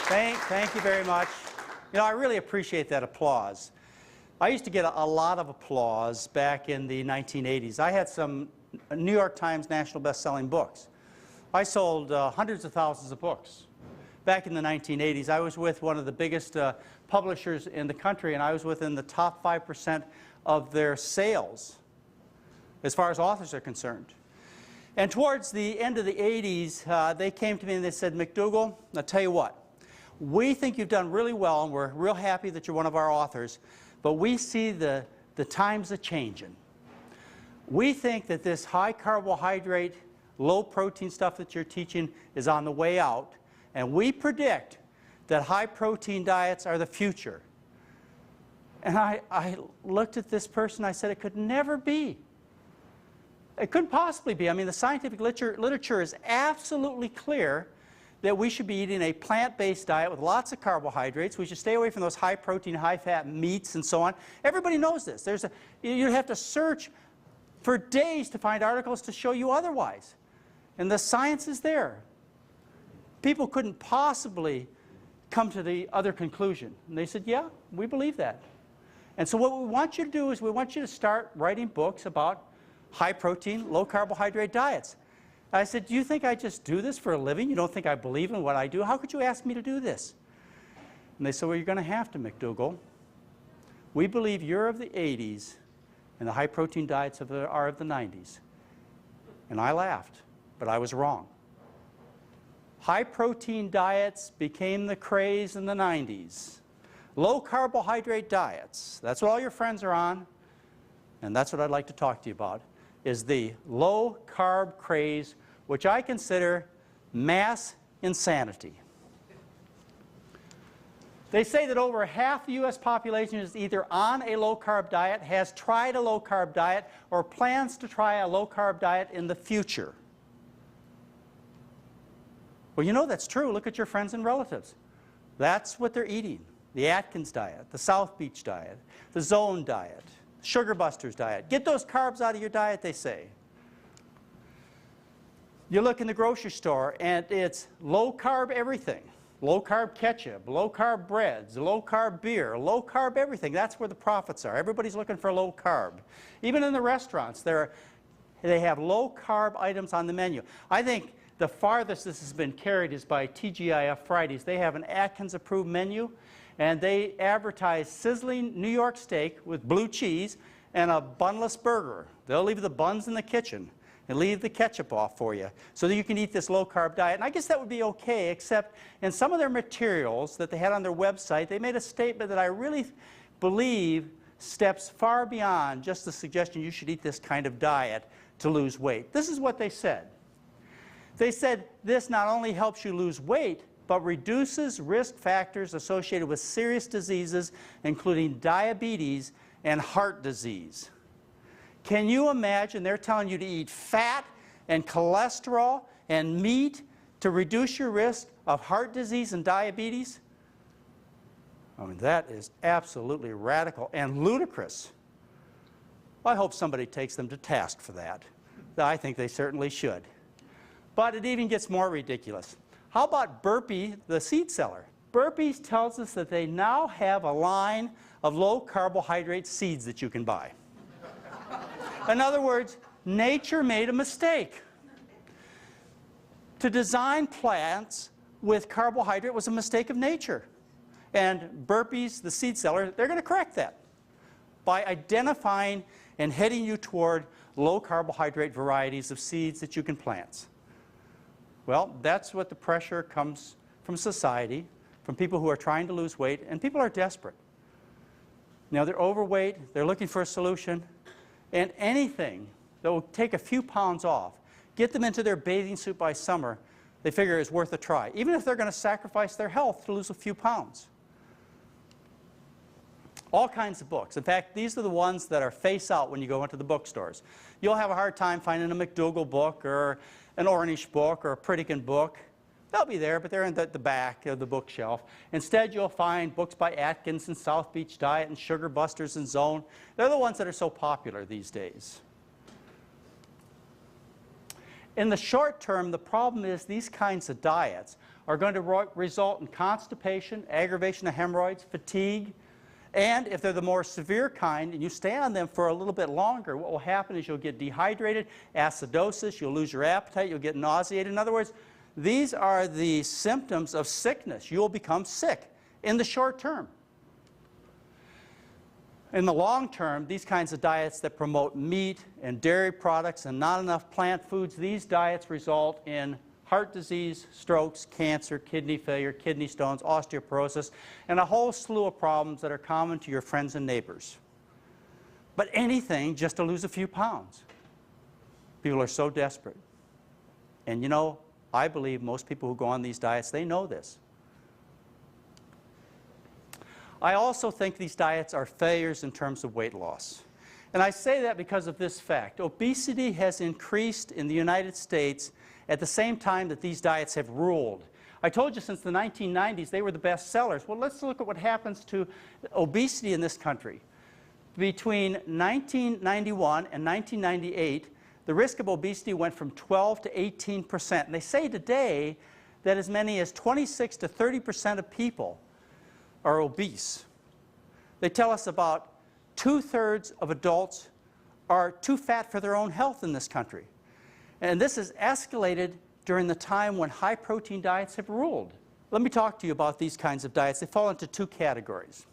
Thank you very much. You know, I really appreciate that applause. I used to get a lot of applause back in the 1980s. I had some New York Times national best-selling books. I sold hundreds of thousands of books. Back in the 1980s, I was with one of the biggest publishers in the country, and I was within the top 5% of their sales as far as authors are concerned. And towards the end of the 80s, they came to me and they said, McDougall, I'll tell you what, we think you've done really well, and we're real happy that you're one of our authors, but we see the times are changing. We think that this high carbohydrate, low protein stuff that you're teaching is on the way out, and we predict that high protein diets are the future. And I looked at this person, I said, it could never be. It couldn't possibly be. I mean, the scientific literature is absolutely clear that we should be eating a plant-based diet with lots of carbohydrates. We should stay away from those high-protein, high-fat meats and so on. Everybody knows this. You have to search for days to find articles to show you otherwise. And the science is there. People couldn't possibly come to the other conclusion. And they said, yeah, we believe that. And so what we want you to do is we want you to start writing books about high-protein, low-carbohydrate diets. I said, do you think I just do this for a living? You don't think I believe in what I do? How could you ask me to do this? And they said, well, you're going to have to, McDougall. We believe you're of the 80s, and the high-protein diets are of the 90s. And I laughed, but I was wrong. High-protein diets became the craze in the 90s. Low-carbohydrate diets, that's what all your friends are on, and that's what I'd like to talk to you about, is the low-carb craze, which I consider mass insanity. They say that over half the U.S. population is either on a low-carb diet, has tried a low-carb diet, or plans to try a low-carb diet in the future. Well, you know that's true. Look at your friends and relatives. That's what they're eating. The Atkins diet, the South Beach diet, the Zone diet, Sugar Busters diet. Get those carbs out of your diet, they say. You look in the grocery store and it's low-carb everything. Low-carb ketchup, low-carb breads, low-carb beer, low-carb everything. That's where the profits are. Everybody's looking for low-carb. Even in the restaurants, they have low-carb items on the menu. I think the farthest this has been carried is by TGIF Fridays. They have an Atkins-approved menu, and they advertise sizzling New York steak with blue cheese and a bunless burger. They'll leave the buns in the kitchen and leave the ketchup off for you so that you can eat this low-carb diet. And I guess that would be okay, except in some of their materials that they had on their website, they made a statement that I really believe steps far beyond just the suggestion you should eat this kind of diet to lose weight. This is what they said. They said this not only helps you lose weight, but reduces risk factors associated with serious diseases, including diabetes and heart disease. Can you imagine they're telling you to eat fat and cholesterol and meat to reduce your risk of heart disease and diabetes? I mean, that is absolutely radical and ludicrous. I hope somebody takes them to task for that. I think they certainly should. But it even gets more ridiculous. How about Burpee, the seed seller? Burpees tells us that they now have a line of low-carbohydrate seeds that you can buy. In other words, nature made a mistake. To design plants with carbohydrate was a mistake of nature. And Burpees, the seed seller, they're going to correct that by identifying and heading you toward low-carbohydrate varieties of seeds that you can plant. Well, that's what the pressure comes from society, from people who are trying to lose weight, and people are desperate. Now, they're overweight, they're looking for a solution, and anything that will take a few pounds off, get them into their bathing suit by summer, they figure is worth a try, even if they're going to sacrifice their health to lose a few pounds. All kinds of books. In fact, these are the ones that are face out when you go into the bookstores. You'll have a hard time finding a McDougall book or an Ornish book or a Pritikin book. They'll be there, but they're in the back of the bookshelf. Instead, you'll find books by Atkins and South Beach Diet and Sugar Busters and Zone. They're the ones that are so popular these days. In the short term, the problem is these kinds of diets are going to result in constipation, aggravation of hemorrhoids, fatigue, and if they're the more severe kind and you stay on them for a little bit longer, what will happen is you'll get dehydrated, acidosis, you'll lose your appetite, you'll get nauseated. In other words, these are the symptoms of sickness. You'll become sick in the short term. In the long term, these kinds of diets that promote meat and dairy products and not enough plant foods, these diets result in heart disease, strokes, cancer, kidney failure, kidney stones, osteoporosis, and a whole slew of problems that are common to your friends and neighbors. But anything just to lose a few pounds. People are so desperate. And you know, I believe most people who go on these diets, they know this. I also think these diets are failures in terms of weight loss. And I say that because of this fact. Obesity has increased in the United States at the same time that these diets have ruled. I told you since the 1990s they were the best sellers. Well, let's look at what happens to obesity in this country. Between 1991 and 1998, the risk of obesity went from 12 to 18%. And they say today that as many as 26 to 30% of people are obese. They tell us about 2/3 of adults are too fat for their own health in this country. And this has escalated during the time when high-protein diets have ruled. Let me talk to you about these kinds of diets. They fall into two categories.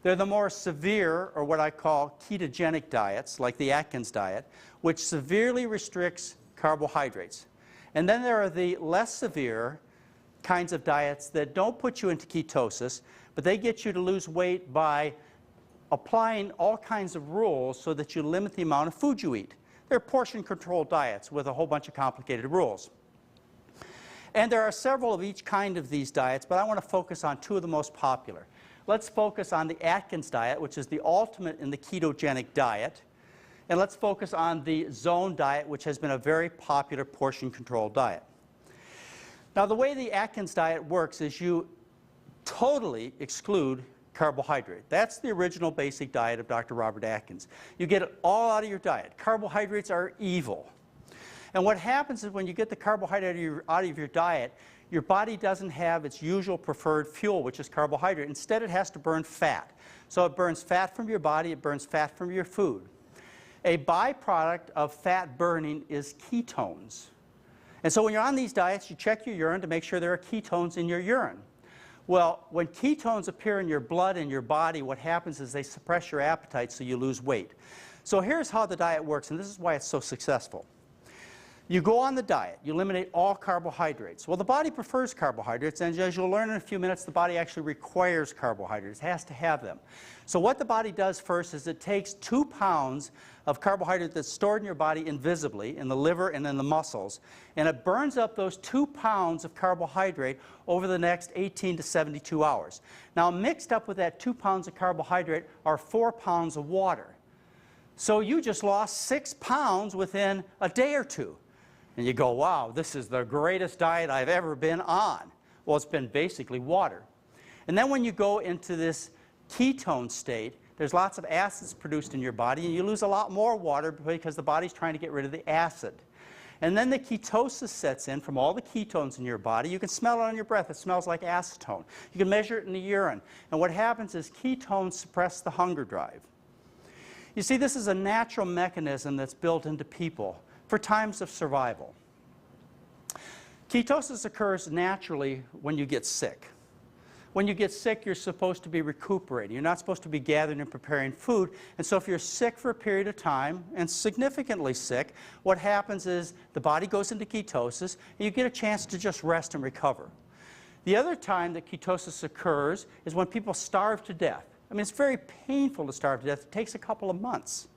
They're the more severe, or what I call ketogenic diets, like the Atkins diet, which severely restricts carbohydrates. And then there are the less severe kinds of diets that don't put you into ketosis, but they get you to lose weight by applying all kinds of rules so that you limit the amount of food you eat. They're portion-controlled diets with a whole bunch of complicated rules. And there are several of each kind of these diets, but I want to focus on two of the most popular. Let's focus on the Atkins diet, which is the ultimate in the ketogenic diet. And let's focus on the Zone diet, which has been a very popular portion-controlled diet. Now, the way the Atkins diet works is you totally exclude carbohydrate. That's the original basic diet of Dr. Robert Atkins. You get it all out of your diet. Carbohydrates are evil. And what happens is when you get the carbohydrate out of your diet, your body doesn't have its usual preferred fuel, which is carbohydrate. Instead, it has to burn fat. So it burns fat from your body, it burns fat from your food. A byproduct of fat burning is ketones. And so when you're on these diets, you check your urine to make sure there are ketones in your urine. Well, when ketones appear in your blood and your body, what happens is they suppress your appetite so you lose weight. So here's how the diet works, and this is why it's so successful. You go on the diet, you eliminate all carbohydrates. Well, the body prefers carbohydrates, and as you'll learn in a few minutes, the body actually requires carbohydrates, it has to have them. So what the body does first is it takes 2 pounds of carbohydrate that's stored in your body invisibly, in the liver and in the muscles, and it burns up those 2 pounds of carbohydrate over the next 18 to 72 hours. Now, mixed up with that 2 pounds of carbohydrate are 4 pounds of water. So you just lost 6 pounds within a day or two. And you go, wow, this is the greatest diet I've ever been on. Well, it's been basically water. And then when you go into this ketone state, there's lots of acids produced in your body, and you lose a lot more water because the body's trying to get rid of the acid. And then the ketosis sets in from all the ketones in your body. You can smell it on your breath. It smells like acetone. You can measure it in the urine. And what happens is ketones suppress the hunger drive. You see, this is a natural mechanism that's built into people for times of survival. Ketosis occurs naturally when you get sick. When you get sick, you're supposed to be recuperating. You're not supposed to be gathering and preparing food. And so if you're sick for a period of time, and significantly sick, what happens is the body goes into ketosis, and you get a chance to just rest and recover. The other time that ketosis occurs is when people starve to death. I mean, it's very painful to starve to death. It takes a couple of months.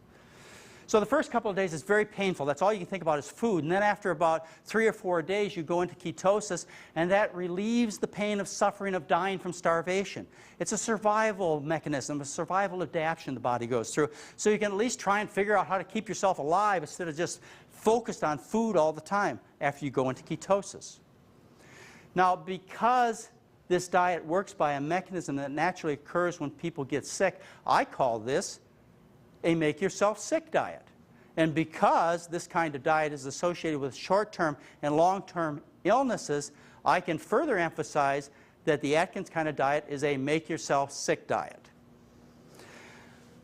So the first couple of days is very painful. That's all you can think about is food. And then after about 3 or 4 days, you go into ketosis, and that relieves the pain of suffering of dying from starvation. It's a survival mechanism, a survival adaptation the body goes through. So you can at least try and figure out how to keep yourself alive instead of just focused on food all the time after you go into ketosis. Now, because this diet works by a mechanism that naturally occurs when people get sick, I call this a make-yourself-sick diet. And because this kind of diet is associated with short-term and long-term illnesses, I can further emphasize that the Atkins kind of diet is a make-yourself-sick diet.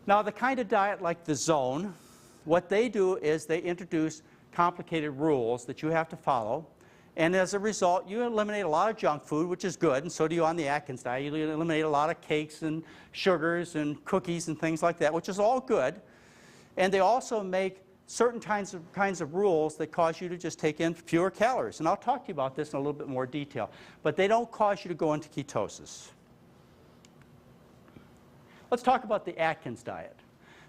Now, the kind of diet like the Zone, what they do is they introduce complicated rules that you have to follow. And as a result, you eliminate a lot of junk food, which is good, and so do you on the Atkins diet. You eliminate a lot of cakes and sugars and cookies and things like that, which is all good. And they also make certain kinds of rules that cause you to just take in fewer calories. And I'll talk to you about this in a little bit more detail. But they don't cause you to go into ketosis. Let's talk about the Atkins diet.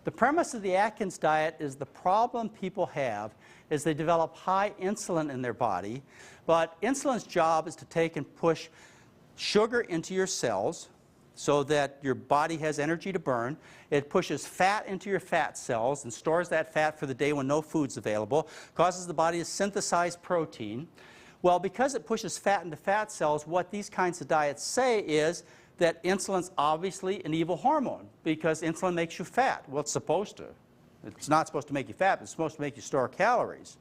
The premise of the Atkins diet is the problem people have is they develop high insulin in their body, but insulin's job is to take and push sugar into your cells so that your body has energy to burn. It pushes fat into your fat cells and stores that fat for the day when no food's available, causes the body to synthesize protein. Well, because it pushes fat into fat cells, what these kinds of diets say is that insulin's obviously an evil hormone because insulin makes you fat. Well, it's supposed to. It's not supposed to make you fat, but it's supposed to make you store calories.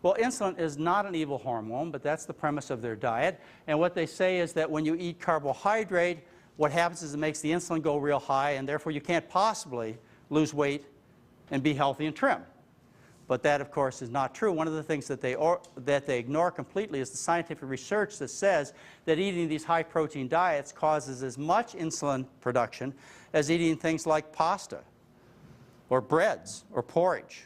Well, insulin is not an evil hormone, but that's the premise of their diet. And what they say is that when you eat carbohydrate, what happens is it makes the insulin go real high, and therefore you can't possibly lose weight and be healthy and trim. But that, of course, is not true. One of the things that they ignore completely is the scientific research that says that eating these high-protein diets causes as much insulin production as eating things like pasta or breads or porridge.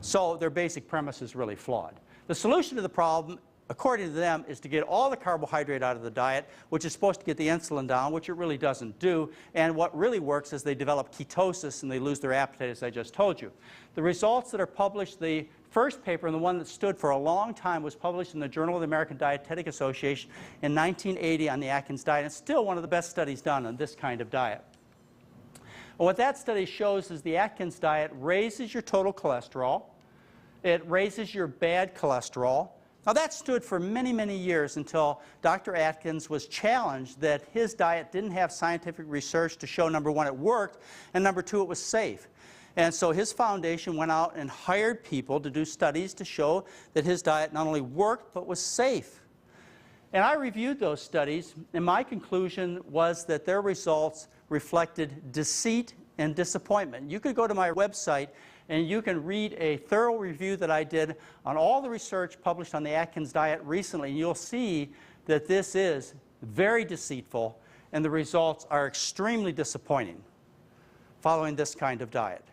So their basic premise is really flawed. The solution to the problem, according to them, is to get all the carbohydrate out of the diet, which is supposed to get the insulin down, which it really doesn't do. And what really works is they develop ketosis and they lose their appetite, as I just told you. The results that are published, the first paper, and the one that stood for a long time, was published in the Journal of the American Dietetic Association in 1980 on the Atkins diet. It's still one of the best studies done on this kind of diet. And what that study shows is the Atkins diet raises your total cholesterol. It raises your bad cholesterol. Now, that stood for many, many years until Dr. Atkins was challenged that his diet didn't have scientific research to show, number one, it worked, and number two, it was safe. And so his foundation went out and hired people to do studies to show that his diet not only worked, but was safe. And I reviewed those studies, and my conclusion was that their results reflected deceit and disappointment. You could go to my website and you can read a thorough review that I did on all the research published on the Atkins diet recently, and you'll see that this is very deceitful and the results are extremely disappointing following this kind of diet.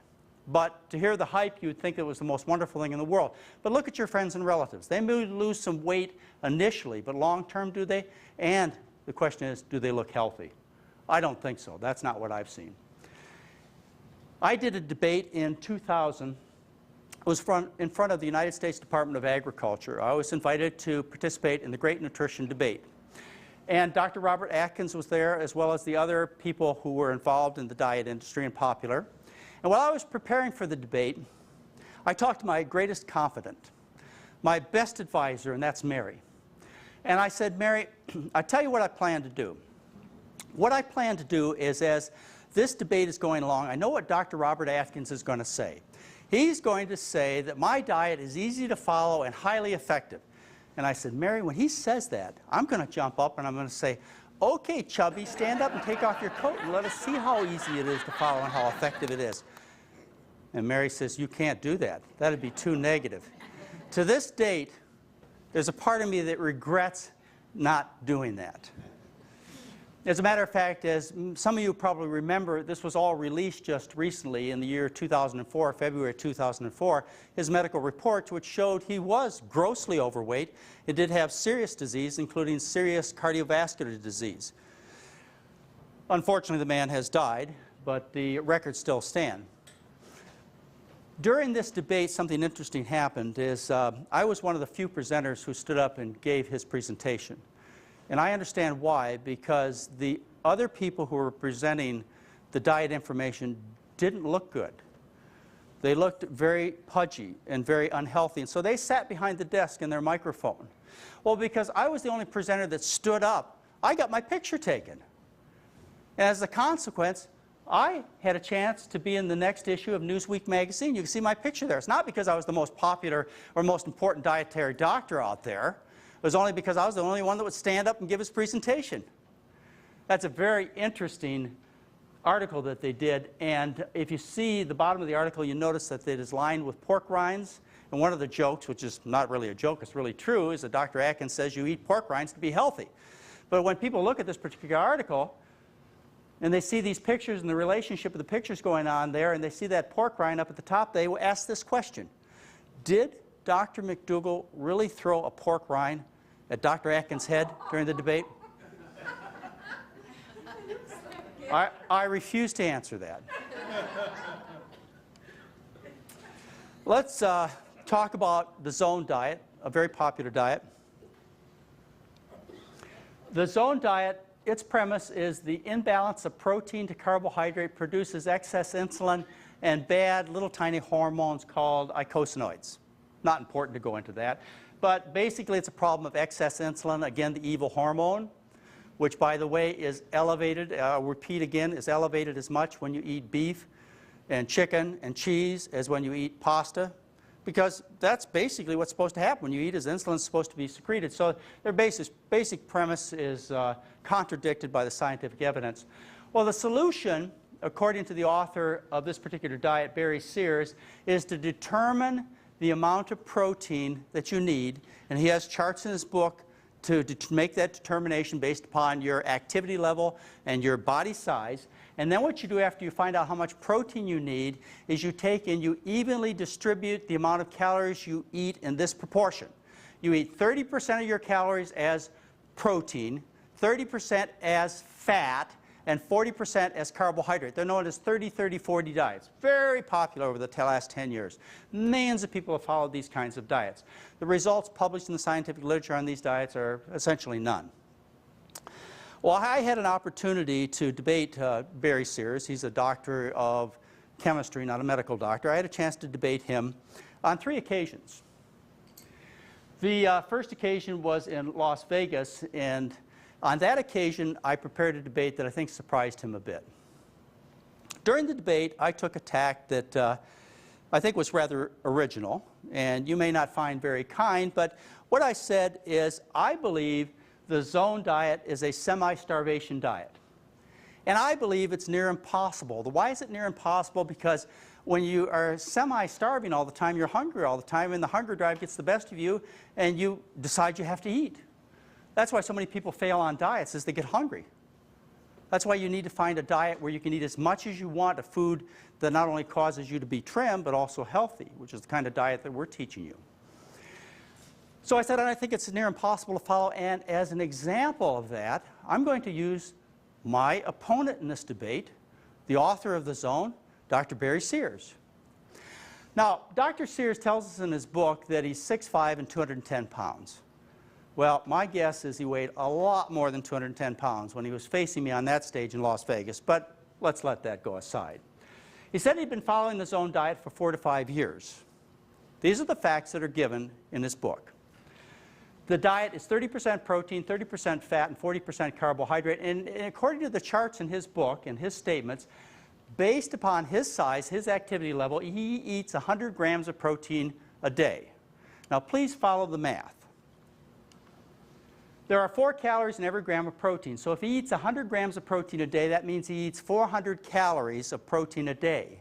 But to hear the hype, you'd think it was the most wonderful thing in the world. But look at your friends and relatives. They may lose some weight initially, but long term, do they? And the question is, do they look healthy? I don't think so. That's not what I've seen. I did a debate in 2000. It was in front of the United States Department of Agriculture. I was invited to participate in the Great Nutrition Debate. And Dr. Robert Atkins was there, as well as the other people who were involved in the diet industry and popular. And while I was preparing for the debate, I talked to my greatest confidant, my best advisor, and that's Mary. And I said, Mary, I tell you what I plan to do. What I plan to do is, as this debate is going along, I know what Dr. Robert Atkins is going to say. He's going to say that my diet is easy to follow and highly effective. And I said, Mary, when he says that, I'm going to jump up and I'm going to say, okay, Chubby, stand up and take off your coat and let us see how easy it is to follow and how effective it is. And Mary says, you can't do that. That'd be too negative. To this date, there's a part of me that regrets not doing that. As a matter of fact, as some of you probably remember, this was all released just recently in the year 2004, February 2004, his medical reports, which showed he was grossly overweight. It did have serious disease, including serious cardiovascular disease. Unfortunately, the man has died, but the records still stand. During this debate, something interesting happened. I was one of the few presenters who stood up and gave his presentation. And I understand why, because the other people who were presenting the diet information didn't look good. They looked very pudgy and very unhealthy, and so they sat behind the desk in their microphone. Well, because I was the only presenter that stood up, I got my picture taken. And as a consequence, I had a chance to be in the next issue of Newsweek magazine. You can see my picture there. It's not because I was the most popular or most important dietary doctor out there. It was only because I was the only one that would stand up and give his presentation. That's a very interesting article that they did. And if you see the bottom of the article, you notice that it is lined with pork rinds. And one of the jokes, which is not really a joke, it's really true, is that Dr. Atkins says you eat pork rinds to be healthy. But when people look at this particular article, and they see these pictures and the relationship of the pictures going on there, and they see that pork rind up at the top, they will ask this question: did Dr. McDougall really throw a pork rind at Dr. Atkins' head during the debate? I refuse to answer that. Let's talk about the Zone diet, a very popular diet. The Zone diet, its premise is the imbalance of protein to carbohydrate produces excess insulin and bad little tiny hormones called eicosanoids. Not important to go into that. But basically it's a problem of excess insulin, again the evil hormone, which by the way is elevated, I'll repeat again, is elevated as much when you eat beef and chicken and cheese as when you eat pasta. Because that's basically what's supposed to happen when you eat, is insulin is supposed to be secreted. So their basic premise is contradicted by the scientific evidence. Well, the solution, according to the author of this particular diet, Barry Sears, is to determine the amount of protein that you need. And he has charts in his book to make that determination based upon your activity level and your body size. And then what you do after you find out how much protein you need is you take and you evenly distribute the amount of calories you eat in this proportion. You eat 30% of your calories as protein, 30% as fat, and 40% as carbohydrate. They're known as 30-30-40 diets. Very popular over the last 10 years. Millions of people have followed these kinds of diets. The results published in the scientific literature on these diets are essentially none. Well, I had an opportunity to debate Barry Sears. He's a doctor of chemistry, not a medical doctor. I had a chance to debate him on 3 occasions. The first occasion was in Las Vegas, and on that occasion I prepared a debate that I think surprised him a bit. During the debate I took a tack that I think was rather original, and you may not find very kind, but what I said is I believe the Zone diet is a semi-starvation diet. And I believe it's near impossible. Why is it near impossible? Because when you are semi-starving all the time, you're hungry all the time, and the hunger drive gets the best of you, and you decide you have to eat. That's why so many people fail on diets, is they get hungry. That's why you need to find a diet where you can eat as much as you want of food that not only causes you to be trim, but also healthy, which is the kind of diet that we're teaching you. So I said, and I think it's near impossible to follow, and as an example of that, I'm going to use my opponent in this debate, the author of the Zone, Dr. Barry Sears. Now, Dr. Sears tells us in his book that he's 6'5" and 210 pounds. Well, my guess is he weighed a lot more than 210 pounds when he was facing me on that stage in Las Vegas, but let's let that go aside. He said he'd been following the Zone diet for 4 to 5 years. These are the facts that are given in his book. The diet is 30% protein, 30% fat, and 40% carbohydrate. And according to the charts in his book and his statements, based upon his size, his activity level, he eats 100 grams of protein a day. Now, please follow the math. There are 4 calories in every gram of protein. So if he eats 100 grams of protein a day, that means he eats 400 calories of protein a day.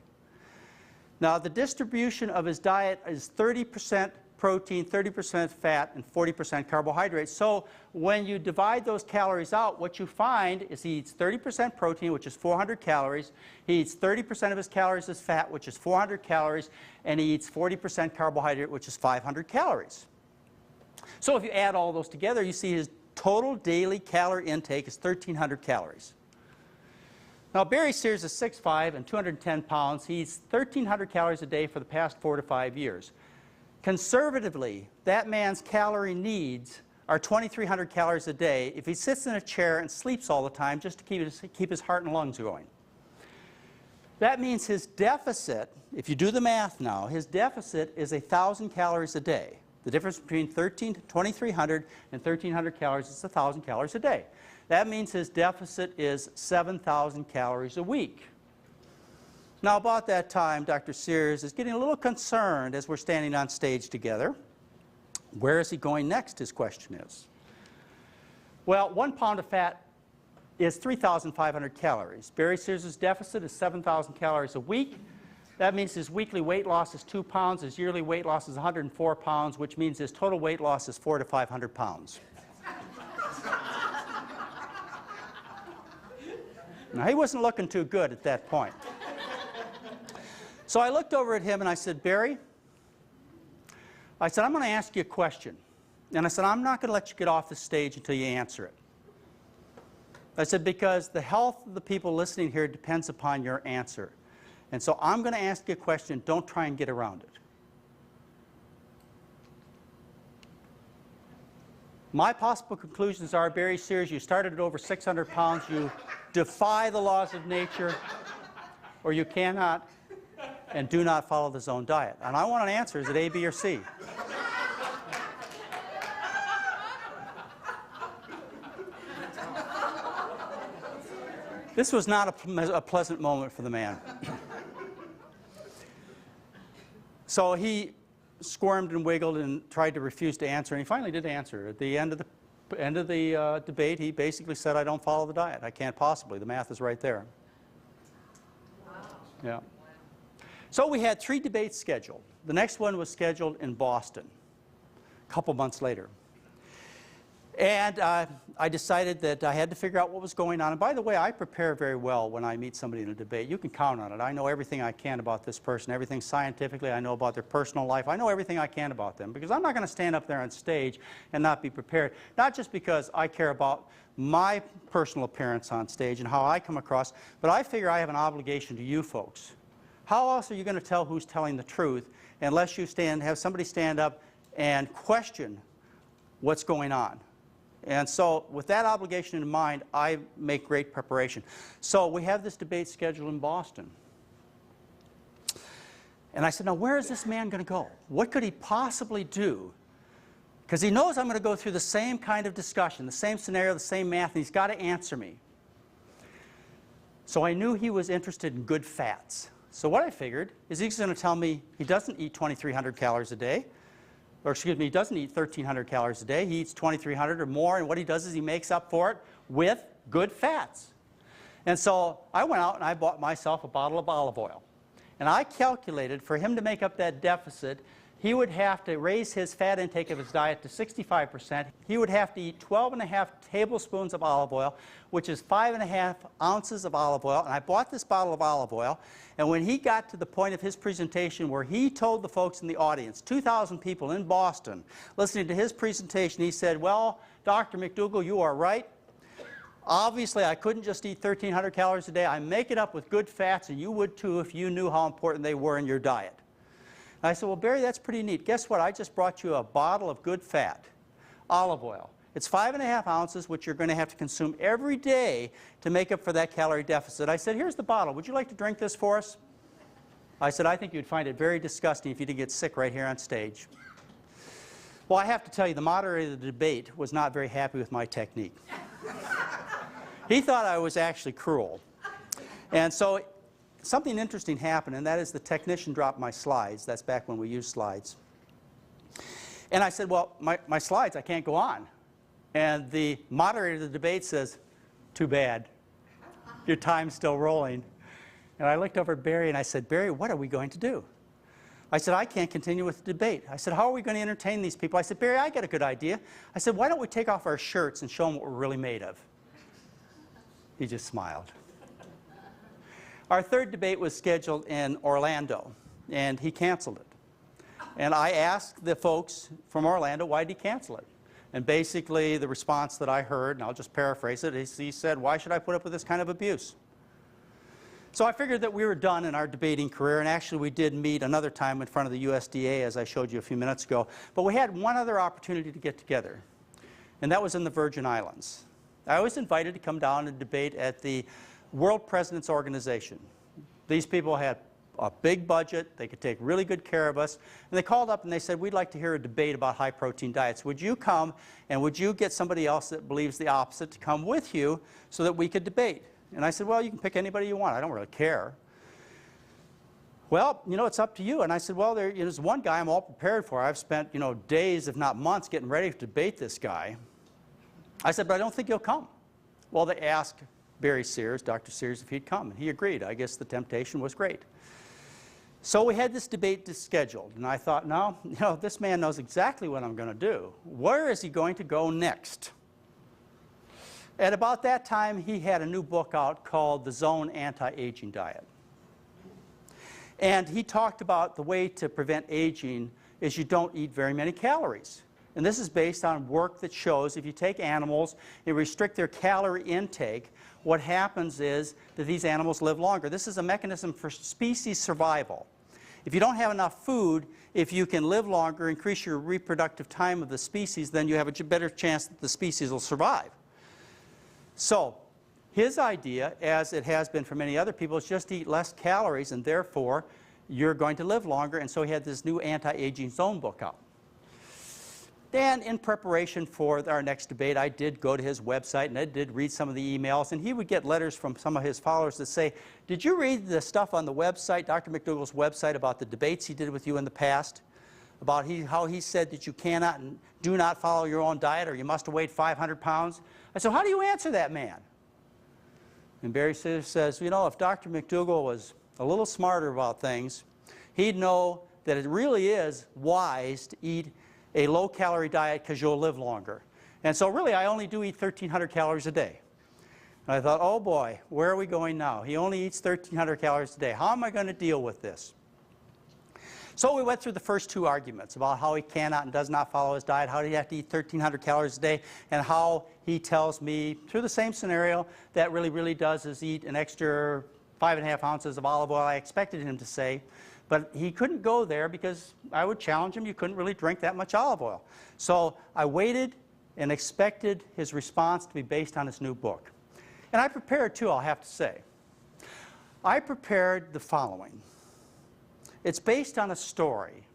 Now, the distribution of his diet is 30% protein, 30% fat, and 40% carbohydrates. So when you divide those calories out, what you find is he eats 30% protein, which is 400 calories. He eats 30% of his calories as fat, which is 400 calories. And he eats 40% carbohydrate, which is 500 calories. So if you add all those together, you see his total daily calorie intake is 1,300 calories. Now, Barry Sears is 6'5" and 210 pounds. He eats 1,300 calories a day for the past 4 to 5 years. Conservatively, that man's calorie needs are 2,300 calories a day if he sits in a chair and sleeps all the time just to keep his heart and lungs going. That means his deficit, if you do the math now, his deficit is 1,000 calories a day. The difference between 2,300 and 1,300 calories is 1,000 calories a day. That means his deficit is 7,000 calories a week. Now, about that time, Dr. Sears is getting a little concerned as we're standing on stage together. Where is he going next, his question is. Well, 1 pound of fat is 3,500 calories. Barry Sears' deficit is 7,000 calories a week. That means his weekly weight loss is 2 pounds. His yearly weight loss is 104 pounds, which means his total weight loss is 400 to 500 pounds. Now, he wasn't looking too good at that point. So I looked over at him and I said, Barry, I said, I'm going to ask you a question. And I said, I'm not going to let you get off the stage until you answer it. I said, because the health of the people listening here depends upon your answer. And so I'm going to ask you a question. Don't try and get around it. My possible conclusions are, Barry Sears, you started at over 600 pounds. You defy the laws of nature, or you cannot and do not follow the zone diet. And I want an answer. Is it A, B, or C? This was not a pleasant moment for the man. So he squirmed and wiggled and tried to refuse to answer, and he finally did answer. At the end of the debate, he basically said, I don't follow the diet. I can't possibly. The math is right there. Wow. Yeah. So we had 3 debates scheduled. The next one was scheduled in Boston a couple months later. And I decided that I had to figure out what was going on. And by the way, I prepare very well when I meet somebody in a debate. You can count on it. I know everything I can about this person, everything scientifically. I know about their personal life. I know everything I can about them, because I'm not going to stand up there on stage and not be prepared. Not just because I care about my personal appearance on stage and how I come across, but I figure I have an obligation to you folks. How else are you going to tell who's telling the truth unless you have somebody stand up and question what's going on? And so with that obligation in mind, I make great preparation. So we have this debate scheduled in Boston. And I said, now where is this man going to go? What could he possibly do? Because he knows I'm going to go through the same kind of discussion, the same scenario, the same math, and he's got to answer me. So I knew he was interested in good fats. So what I figured is he's going to tell me he doesn't eat 2,300 calories a day. Or excuse me, he doesn't eat 1,300 calories a day. He eats 2,300 or more, and what he does is he makes up for it with good fats. And so I went out and I bought myself a bottle of olive oil. And I calculated for him to make up that deficit, he would have to raise his fat intake of his diet to 65%. He would have to eat 12.5 tablespoons of olive oil, which is 5.5 ounces of olive oil. And I bought this bottle of olive oil. And when he got to the point of his presentation where he told the folks in the audience, 2,000 people in Boston, listening to his presentation, he said, well, Dr. McDougall, you are right. Obviously, I couldn't just eat 1,300 calories a day. I make it up with good fats, and you would too if you knew how important they were in your diet. And I said, well, Barry, that's pretty neat. Guess what? I just brought you a bottle of good fat, olive oil. It's 5.5 ounces, which you're going to have to consume every day to make up for that calorie deficit. I said, here's the bottle. Would you like to drink this for us? I said, I think you'd find it very disgusting if you didn't get sick right here on stage. Well, I have to tell you, the moderator of the debate was not very happy with my technique. He thought I was actually cruel. And so something interesting happened, and that is the technician dropped my slides. That's back when we used slides. And I said, well, my slides, I can't go on. And the moderator of the debate says, too bad. Your time's still rolling. And I looked over at Barry and I said, Barry, what are we going to do? I said, I can't continue with the debate. I said, how are we going to entertain these people? I said, Barry, I got a good idea. I said, why don't we take off our shirts and show them what we're really made of? He just smiled. Our third debate was scheduled in Orlando, and he canceled it. And I asked the folks from Orlando, why did he cancel it? And basically the response that I heard, and I'll just paraphrase it, is he said, why should I put up with this kind of abuse? So I figured that we were done in our debating career, and actually we did meet another time in front of the USDA, as I showed you a few minutes ago. But we had one other opportunity to get together, and that was in the Virgin Islands. I was invited to come down and debate at the World Presidents Organization. These people had a big budget, they could take really good care of us, and they called up and they said, we'd like to hear a debate about high-protein diets. Would you come, and would you get somebody else that believes the opposite to come with you so that we could debate? And I said, well, you can pick anybody you want. I don't really care. Well, you know, it's up to you. And I said, well, there's one guy I'm all prepared for. I've spent, you know, days, if not months, getting ready to debate this guy. I said, but I don't think he'll come. Well, they asked Barry Sears, Dr. Sears, if he'd come, and he agreed. I guess the temptation was great. So we had this debate scheduled, and I thought, no, you know, this man knows exactly what I'm going to do. Where is he going to go next? At about that time, he had a new book out called The Zone Anti-Aging Diet. And he talked about the way to prevent aging is you don't eat very many calories. And this is based on work that shows if you take animals and restrict their calorie intake, what happens is that these animals live longer. This is a mechanism for species survival. If you don't have enough food, if you can live longer, increase your reproductive time of the species, then you have a better chance that the species will survive. So his idea, as it has been for many other people, is just to eat less calories, and therefore you're going to live longer. And so he had this new anti-aging zone book out. And in preparation for our next debate, I did go to his website and I did read some of the emails, and he would get letters from some of his followers that say, did you read the stuff on the website, Dr. McDougall's website, about the debates he did with you in the past? About how he said that you cannot and do not follow your own diet, or you must have weighed 500 pounds? I said, how do you answer that man? And Barry says, you know, if Dr. McDougall was a little smarter about things, he'd know that it really is wise to eat a low-calorie diet because you'll live longer. And so really, I only do eat 1,300 calories a day. And I thought, oh boy, where are we going now? He only eats 1,300 calories a day. How am I going to deal with this? So we went through the first two arguments about how he cannot and does not follow his diet, how he has to eat 1,300 calories a day, and how he tells me, through the same scenario, that really does is eat an extra 5.5 ounces of olive oil, I expected him to say. But he couldn't go there because I would challenge him, you couldn't really drink that much olive oil. So I waited and expected his response to be based on his new book. And I prepared too, I'll have to say. I prepared the following. It's based on a story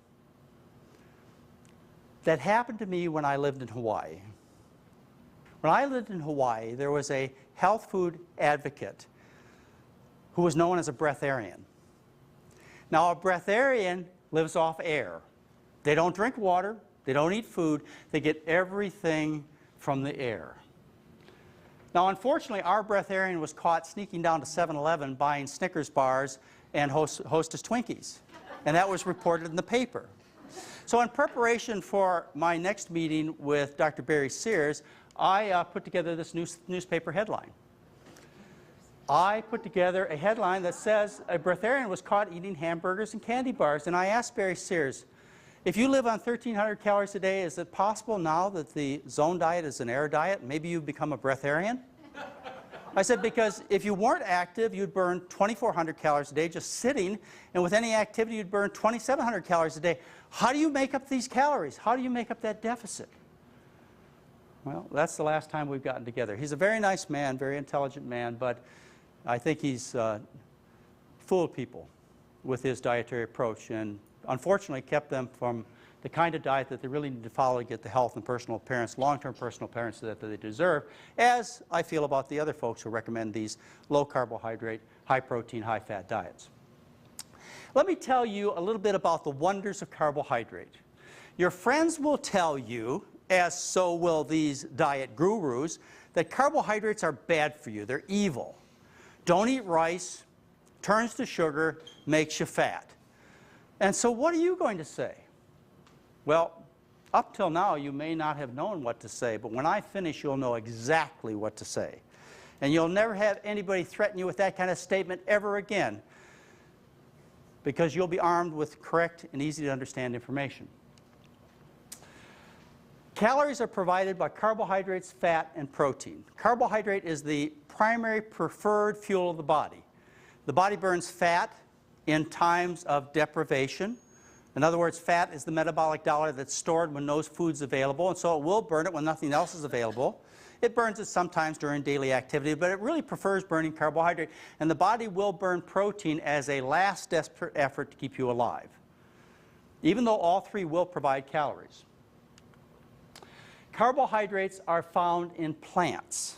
that happened to me when I lived in Hawaii. When I lived in Hawaii, there was a health food advocate who was known as a breatharian. Now, a breatharian lives off air. They don't drink water, they don't eat food, they get everything from the air. Now, unfortunately, our breatharian was caught sneaking down to 7-Eleven buying Snickers bars and Hostess Twinkies. And that was reported in the paper. So in preparation for my next meeting with Dr. Barry Sears, I put together this newspaper headline. I put together a headline that says a breatharian was caught eating hamburgers and candy bars. And I asked Barry Sears, if you live on 1,300 calories a day, is it possible now that the zone diet is an air diet? Maybe you become a breatharian? I said, because if you weren't active, you'd burn 2,400 calories a day just sitting, and with any activity, you'd burn 2,700 calories a day. How do you make up these calories? How do you make up that deficit? Well, that's the last time we've gotten together. He's a very nice man, very intelligent man, but I think he's fooled people with his dietary approach, and unfortunately kept them from the kind of diet that they really need to follow to get the health and personal appearance, long-term personal appearance that they deserve, as I feel about the other folks who recommend these low-carbohydrate, high-protein, high-fat diets. Let me tell you a little bit about the wonders of carbohydrate. Your friends will tell you, as so will these diet gurus, that carbohydrates are bad for you. They're evil. Don't eat rice, turns to sugar, makes you fat. And so what are you going to say? Well, up till now, you may not have known what to say, but when I finish, you'll know exactly what to say. And you'll never have anybody threaten you with that kind of statement ever again, because you'll be armed with correct and easy to understand information. Calories are provided by carbohydrates, fat, and protein. Carbohydrate is the primary preferred fuel of the body. The body burns fat in times of deprivation. In other words, fat is the metabolic dollar that's stored when no food's available, and so it will burn it when nothing else is available. It burns it sometimes during daily activity, but it really prefers burning carbohydrate, and the body will burn protein as a last desperate effort to keep you alive, even though all three will provide calories. Carbohydrates are found in plants.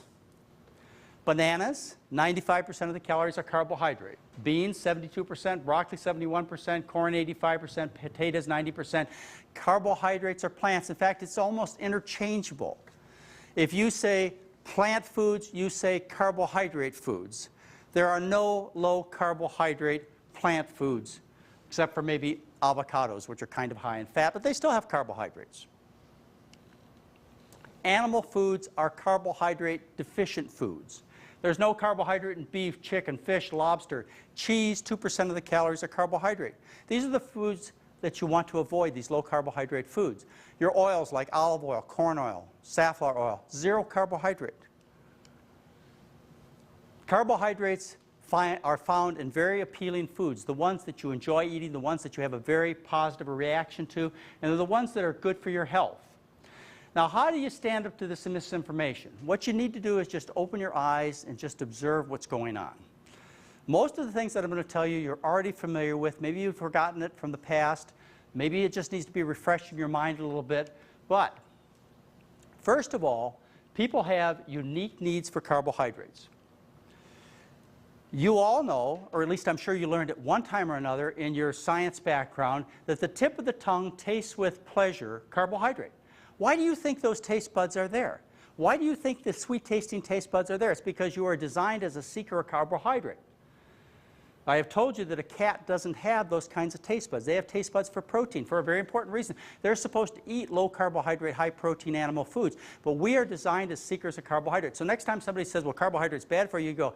Bananas, 95% of the calories are carbohydrate. Beans, 72%, broccoli, 71%, corn, 85%, potatoes, 90%. Carbohydrates are plants. In fact, it's almost interchangeable. If you say plant foods, you say carbohydrate foods. There are no low carbohydrate plant foods, except for maybe avocados, which are kind of high in fat, but they still have carbohydrates. Animal foods are carbohydrate deficient foods. There's no carbohydrate in beef, chicken, fish, lobster. Cheese, 2% of the calories are carbohydrate. These are the foods that you want to avoid, these low carbohydrate foods. Your oils like olive oil, corn oil, safflower oil, 0 carbohydrate. Carbohydrates are found in very appealing foods, the ones that you enjoy eating, the ones that you have a very positive reaction to, and they're the ones that are good for your health. Now, how do you stand up to this misinformation? What you need to do is just open your eyes and just observe what's going on. Most of the things that I'm going to tell you, you're already familiar with. Maybe you've forgotten it from the past. Maybe it just needs to be refreshed in your mind a little bit. But first of all, people have unique needs for carbohydrates. You all know, or at least I'm sure you learned at one time or another in your science background, that the tip of the tongue tastes with pleasure carbohydrate. Why do you think those taste buds are there? Why do you think the sweet-tasting taste buds are there? It's because you are designed as a seeker of carbohydrate. I have told you that a cat doesn't have those kinds of taste buds. They have taste buds for protein for a very important reason. They're supposed to eat low-carbohydrate, high-protein animal foods, but we are designed as seekers of carbohydrate. So next time somebody says, well, carbohydrate's bad for you, you go,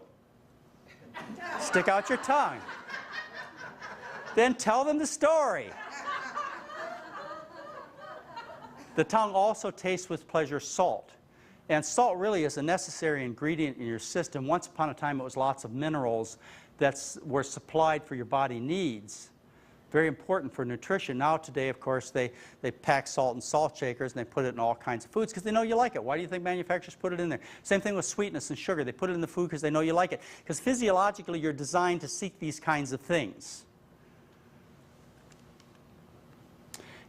stick out your tongue. Then tell them the story. The tongue also tastes with pleasure salt. And salt really is a necessary ingredient in your system. Once upon a time, it was lots of minerals that were supplied for your body needs. Very important for nutrition. Now today, of course, they pack salt in salt shakers and they put it in all kinds of foods because they know you like it. Why do you think manufacturers put it in there? Same thing with sweetness and sugar. They put it in the food because they know you like it. Because physiologically, you're designed to seek these kinds of things.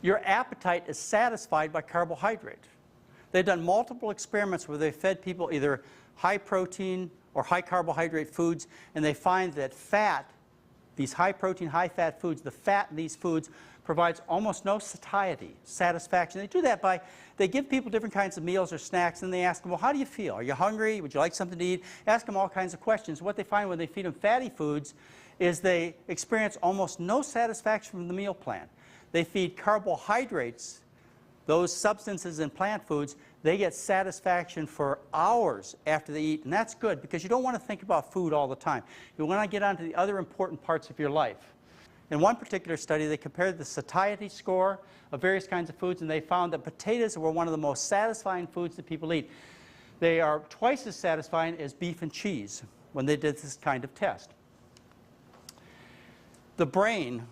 Your appetite is satisfied by carbohydrate. They've done multiple experiments where they fed people either high protein or high carbohydrate foods, and they find that fat, these high protein, high fat foods, the fat in these foods provides almost no satiety, satisfaction. They do that by, they give people different kinds of meals or snacks, and they ask them, well, how do you feel? Are you hungry? Would you like something to eat? Ask them all kinds of questions. What they find when they feed them fatty foods is they experience almost no satisfaction from the meal plan. They feed carbohydrates, those substances in plant foods, they get satisfaction for hours after they eat. And that's good because you don't want to think about food all the time. You want to get on to the other important parts of your life. In one particular study, they compared the satiety score of various kinds of foods, and they found that potatoes were one of the most satisfying foods that people eat. They are twice as satisfying as beef and cheese when they did this kind of test. The brain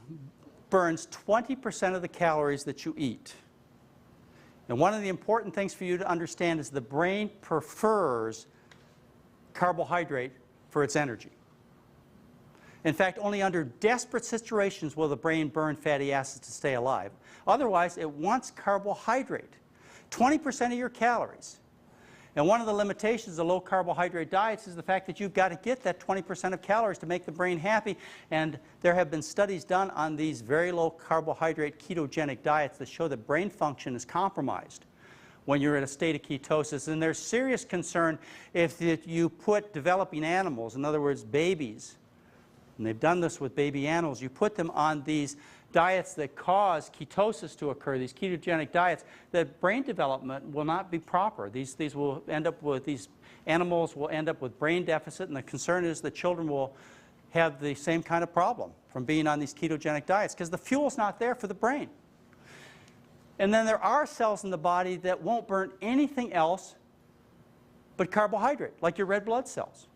burns 20% of the calories that you eat. And one of the important things for you to understand is the brain prefers carbohydrate for its energy. In fact, only under desperate situations will the brain burn fatty acids to stay alive. Otherwise, it wants carbohydrate, 20% of your calories. And one of the limitations of low-carbohydrate diets is the fact that you've got to get that 20% of calories to make the brain happy. And there have been studies done on these very low-carbohydrate ketogenic diets that show that brain function is compromised when you're in a state of ketosis. And there's serious concern if you put developing animals, in other words, babies, and they've done this with baby animals, you put them on these diets that cause ketosis to occur, these ketogenic diets, that brain development will not be proper. These animals will end up with brain deficit, and the concern is that children will have the same kind of problem from being on these ketogenic diets because the fuel's not there for the brain. And then there are cells in the body that won't burn anything else but carbohydrate, like your red blood cells.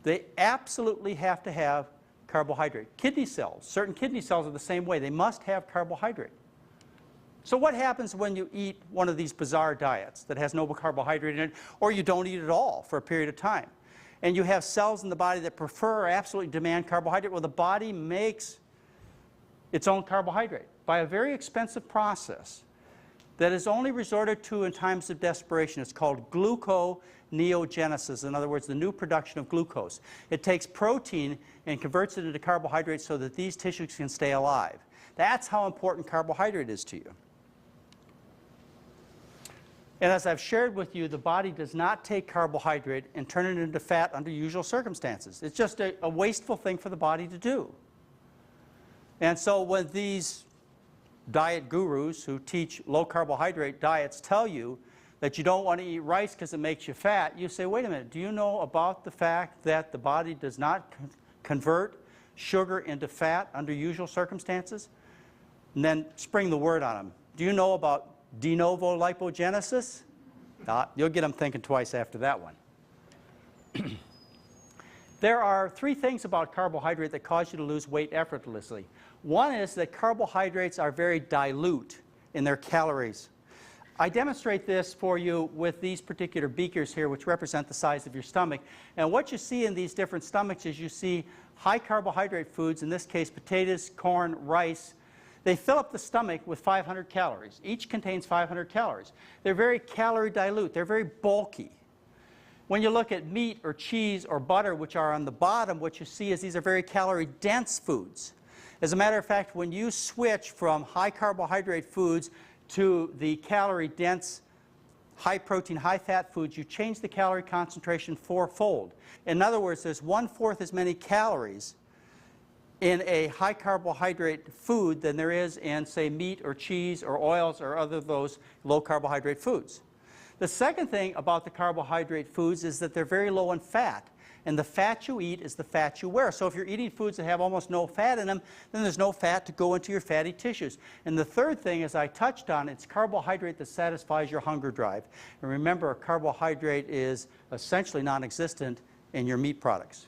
They absolutely have to have carbohydrate. Kidney cells, certain kidney cells are the same way. They must have carbohydrate. So what happens when you eat one of these bizarre diets that has no carbohydrate in it, or you don't eat at all for a period of time? And you have cells in the body that prefer or absolutely demand carbohydrate. Well, the body makes its own carbohydrate by a very expensive process. that is only resorted to in times of desperation. It's called gluconeogenesis, in other words, the new production of glucose. It takes protein and converts it into carbohydrates so that these tissues can stay alive. That's how important carbohydrate is to you. And as I've shared with you, the body does not take carbohydrate and turn it into fat under usual circumstances. It's just a wasteful thing for the body to do. And so when these diet gurus who teach low carbohydrate diets tell you that you don't want to eat rice because it makes you fat, you say, wait a minute, do you know about the fact that the body does not convert sugar into fat under usual circumstances? And then spring the word on them. Do you know about de novo lipogenesis? You'll get them thinking twice after that one. There are three things about carbohydrate that cause you to lose weight effortlessly. One is that carbohydrates are very dilute in their calories. I demonstrate this for you with these particular beakers here, which represent the size of your stomach. And what you see in these different stomachs is you see high carbohydrate foods, in this case potatoes, corn, rice. They fill up the stomach with 500 calories. Each contains 500 calories. They're very calorie dilute. They're very bulky. When you look at meat or cheese or butter, which are on the bottom, what you see is these are very calorie dense foods. As a matter of fact, when you switch from high carbohydrate foods to the calorie dense, high protein, high fat foods, you change the calorie concentration fourfold. In other words, there's 1/4 as many calories in a high carbohydrate food than there is in, say, meat or cheese or oils or other of those low carbohydrate foods. The second thing about the carbohydrate foods is that they're very low in fat. And the fat you eat is the fat you wear. So if you're eating foods that have almost no fat in them, then there's no fat to go into your fatty tissues. And the third thing, as I touched on, it's carbohydrate that satisfies your hunger drive. And remember, carbohydrate is essentially non-existent in your meat products.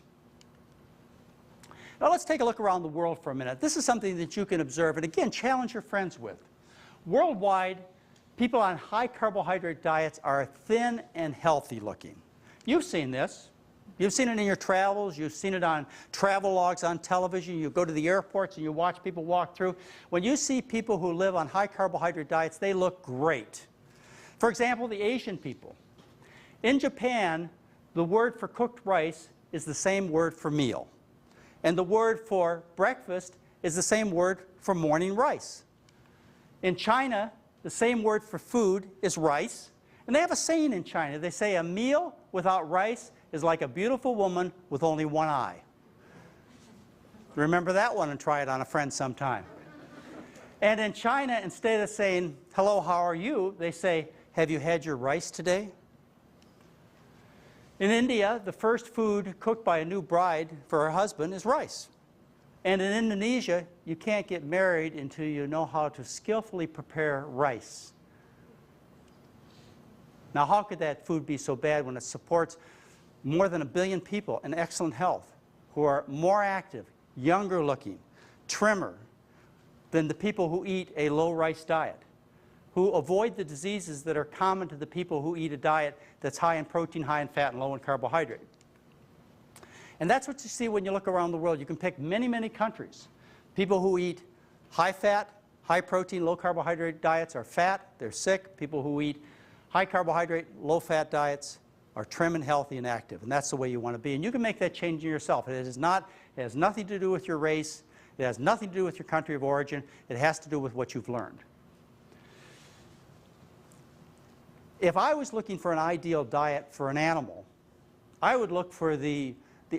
Now let's take a look around the world for a minute. This is something that you can observe and again challenge your friends with. Worldwide, people on high carbohydrate diets are thin and healthy looking. You've seen this. You've seen it in your travels. You've seen it on travel logs on television. You go to the airports and you watch people walk through. When you see people who live on high carbohydrate diets, they look great. For example, the Asian people. In Japan, the word for cooked rice is the same word for meal. And the word for breakfast is the same word for morning rice. In China, the same word for food is rice. And they have a saying in China. They say a meal without rice is like a beautiful woman with only one eye. Remember that one and try it on a friend sometime. And in China, instead of saying, hello, how are you? They say, have you had your rice today? In India, the first food cooked by a new bride for her husband is rice. And in Indonesia, you can't get married until you know how to skillfully prepare rice. Now, how could that food be so bad when it supports more than 1 billion people in excellent health who are more active, younger looking, trimmer than the people who eat a low rice diet, who avoid the diseases that are common to the people who eat a diet that's high in protein, high in fat, and low in carbohydrate? And that's what you see when you look around the world. You can pick many, many countries. People who eat high fat, high protein, low carbohydrate diets are fat, they're sick. People who eat high carbohydrate, low fat diets are trim and healthy and active. And that's the way you want to be. And you can make that change in yourself. It has nothing to do with your race. It has nothing to do with your country of origin. It has to do with what you've learned. If I was looking for an ideal diet for an animal, I would look for the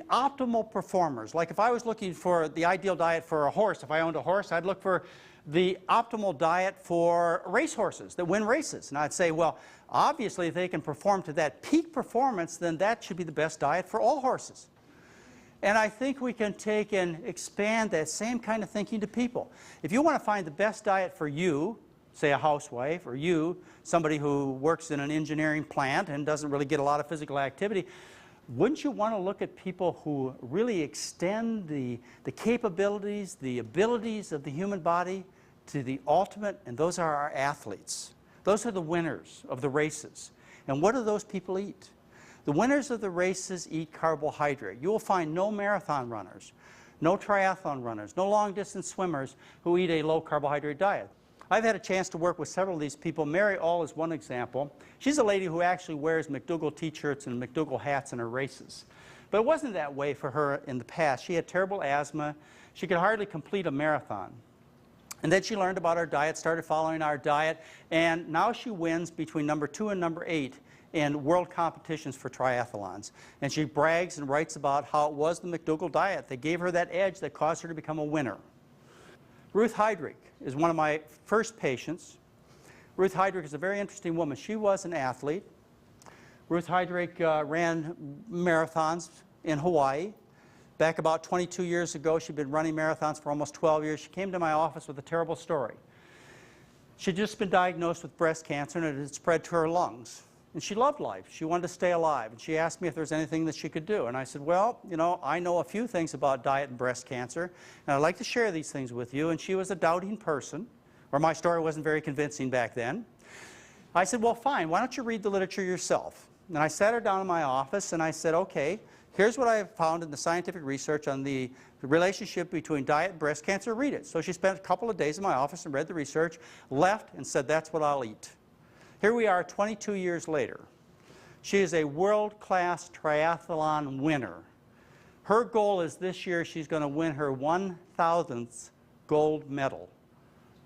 optimal performers. Like if I was looking for the ideal diet for a horse, if I owned a horse, I'd look for the optimal diet for racehorses that win races. And I'd say, well, obviously if they can perform to that peak performance, then that should be the best diet for all horses. And I think we can take and expand that same kind of thinking to people. If you want to find the best diet for you, say a housewife, or you, somebody who works in an engineering plant and doesn't really get a lot of physical activity, wouldn't you want to look at people who really extend the capabilities, the abilities of the human body to the ultimate? And those are our athletes. Those are the winners of the races. And what do those people eat? The winners of the races eat carbohydrate. You will find no marathon runners, no triathlon runners, no long-distance swimmers who eat a low-carbohydrate diet. I've had a chance to work with several of these people. Mary All is one example. She's a lady who actually wears McDougall t-shirts and McDougall hats in her races. But it wasn't that way for her in the past. She had terrible asthma. She could hardly complete a marathon. And then she learned about our diet, started following our diet, and now she wins between number 2 and number 8 in world competitions for triathlons. And she brags and writes about how it was the McDougall diet that gave her that edge that caused her to become a winner. Ruth Heydrich is one of my first patients. Ruth Heydrich is a very interesting woman. She was an athlete. Ruth Heydrich ran marathons in Hawaii. Back about 22 years ago, she'd been running marathons for almost 12 years. She came to my office with a terrible story. She'd just been diagnosed with breast cancer, and it had spread to her lungs. And she loved life. She wanted to stay alive. And she asked me if there was anything that she could do. And I said, well, you know, I know a few things about diet and breast cancer, and I'd like to share these things with you. And she was a doubting person, or my story wasn't very convincing back then. I said, well, fine, why don't you read the literature yourself? And I sat her down in my office, and I said, okay, here's what I have found in the scientific research on the relationship between diet and breast cancer. Read it. So she spent a couple of days in my office and read the research, left, and said, that's what I'll eat. Here we are 22 years later. She is a world-class triathlon winner. Her goal is this year she's going to win her 1,000th gold medal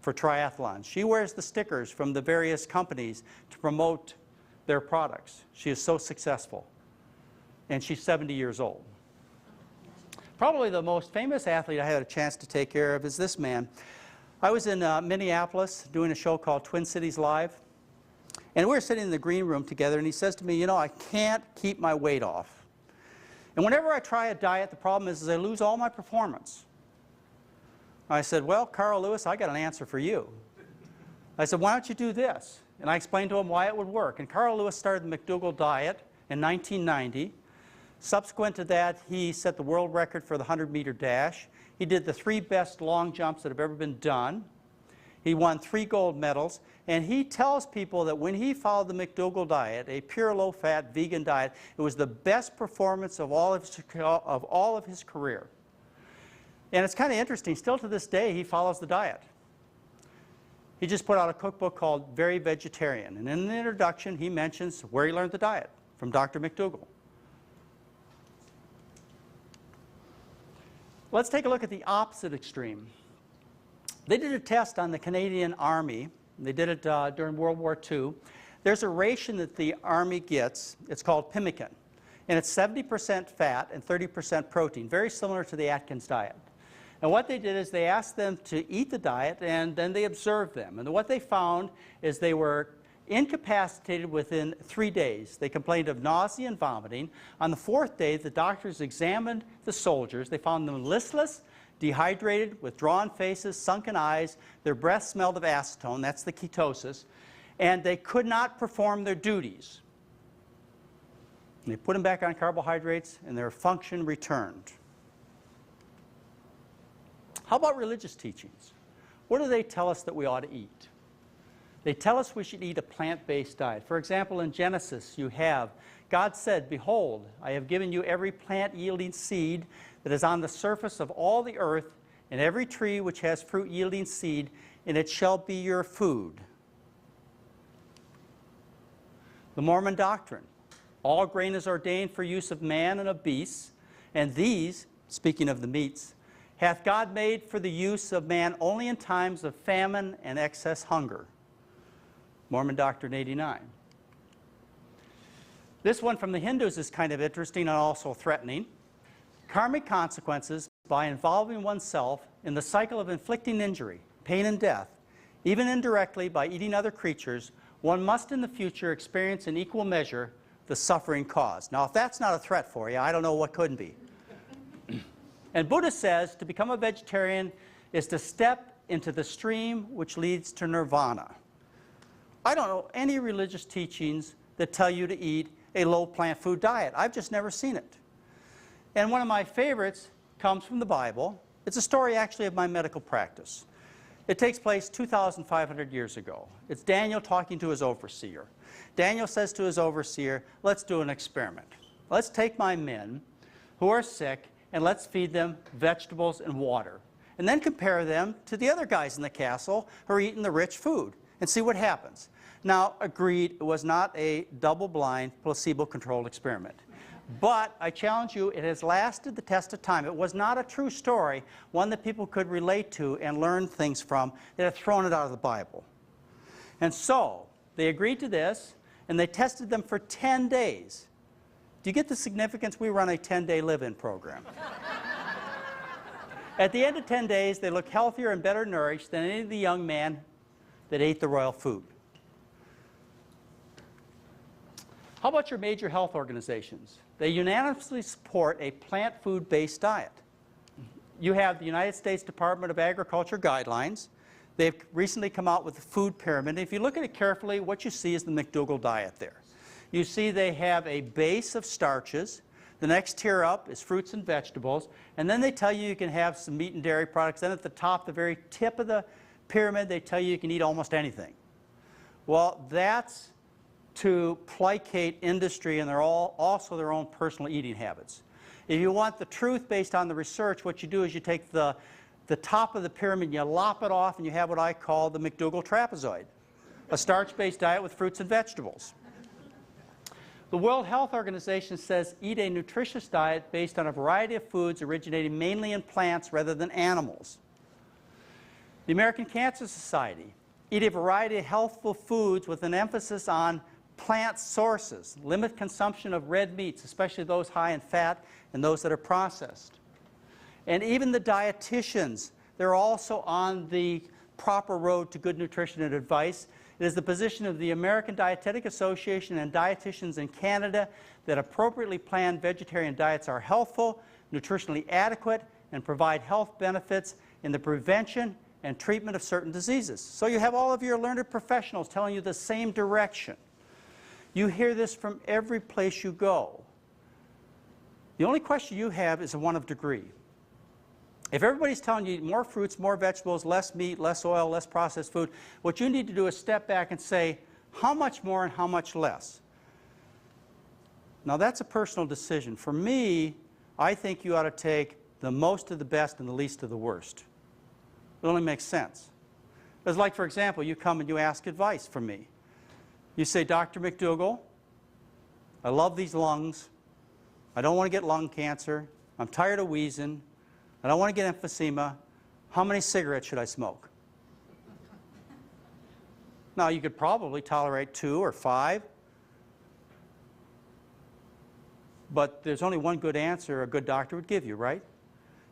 for triathlons. She wears the stickers from the various companies to promote their products. She is so successful. And she's 70 years old. Probably the most famous athlete I had a chance to take care of is this man. I was in Minneapolis doing a show called Twin Cities Live. And we were sitting in the green room together, and he says to me, you know, I can't keep my weight off. And whenever I try a diet, the problem is I lose all my performance. I said, well, Carl Lewis, I got an answer for you. I said, why don't you do this? And I explained to him why it would work. And Carl Lewis started the McDougall diet in 1990. Subsequent to that, he set the world record for the 100-meter dash. He did the 3 best long jumps that have ever been done. He won 3 gold medals, and he tells people that when he followed the McDougall diet, a pure low-fat vegan diet, it was the best performance of all of his career. And it's kind of interesting, still to this day, he follows the diet. He just put out a cookbook called Very Vegetarian, and in the introduction, he mentions where he learned the diet, from Dr. McDougall. Let's take a look at the opposite extreme. They did a test on the Canadian Army. They did it during World War II. There's a ration that the Army gets. It's called pemmican. And it's 70% fat and 30% protein, very similar to the Atkins diet. And what they did is they asked them to eat the diet, and then they observed them. And what they found is they were incapacitated within 3 days. They complained of nausea and vomiting. On the 4th day, the doctors examined the soldiers. They found them listless, dehydrated, with drawn faces, sunken eyes. Their breath smelled of acetone, that's the ketosis, and they could not perform their duties. And they put them back on carbohydrates, and their function returned. How about religious teachings? What do they tell us that we ought to eat? They tell us we should eat a plant-based diet. For example, in Genesis, you have, God said, behold, I have given you every plant-yielding seed that is on the surface of all the earth, and every tree which has fruit-yielding seed, and it shall be your food. The Mormon doctrine, all grain is ordained for use of man and of beasts, and these, speaking of the meats, hath God made for the use of man only in times of famine and excess hunger. Mormon Doctrine 89. This one from the Hindus is kind of interesting and also threatening. Karmic consequences by involving oneself in the cycle of inflicting injury, pain, and death, even indirectly by eating other creatures, one must in the future experience in equal measure the suffering caused. Now, if that's not a threat for you, I don't know what couldn't be. And Buddha says to become a vegetarian is to step into the stream which leads to nirvana. I don't know any religious teachings that tell you to eat a low plant food diet. I've just never seen it. And one of my favorites comes from the Bible. It's a story actually of my medical practice. It takes place 2,500 years ago. It's Daniel talking to his overseer. Daniel says to his overseer, let's do an experiment. Let's take my men who are sick and let's feed them vegetables and water. and then compare them to the other guys in the castle who are eating the rich food and see what happens. Now, agreed, it was not a double-blind, placebo-controlled experiment. But I challenge you, it has lasted the test of time. It was not a true story, one that people could relate to and learn things from. They had thrown it out of the Bible. And so, they agreed to this, and they tested them for 10 days. Do you get the significance? We run a 10-day live-in program. At the end of 10 days, they looked healthier and better nourished than any of the young men that ate the royal food. How about your major health organizations? They unanimously support a plant food-based diet. You have the United States Department of Agriculture guidelines. They've recently come out with the food pyramid. If you look at it carefully, what you see is the McDougall diet there. You see they have a base of starches. The next tier up is fruits and vegetables. And then they tell you you can have some meat and dairy products. Then at the top, the very tip of the pyramid, they tell you you can eat almost anything. Well, that's to placate industry and also their own personal eating habits. If you want the truth based on the research, what you do is you take the top of the pyramid, you lop it off, and you have what I call the McDougall trapezoid, a starch-based diet with fruits and vegetables. The World Health Organization says eat a nutritious diet based on a variety of foods originating mainly in plants rather than animals. The American Cancer Society, eat a variety of healthful foods with an emphasis on plant sources. Limit consumption of red meats, especially those high in fat and those that are processed. And even the dietitians, they're also on the proper road to good nutrition and advice. It is the position of the American Dietetic Association and dietitians in Canada that appropriately planned vegetarian diets are healthful, nutritionally adequate, and provide health benefits in the prevention and treatment of certain diseases. So you have all of your learned professionals telling you the same direction. You hear this from every place you go. The only question you have is one of degree. If everybody's telling you more fruits, more vegetables, less meat, less oil, less processed food, what you need to do is step back and say, how much more and how much less? Now that's a personal decision. For me, I think you ought to take the most of the best and the least of the worst. It only makes sense. It's like, for example, you come and you ask advice from me. You say, Dr. McDougall, I love these lungs. I don't want to get lung cancer. I'm tired of wheezing. I don't want to get emphysema. How many cigarettes should I smoke? Now, you could probably tolerate 2 or 5. But there's only one good answer a good doctor would give you, right?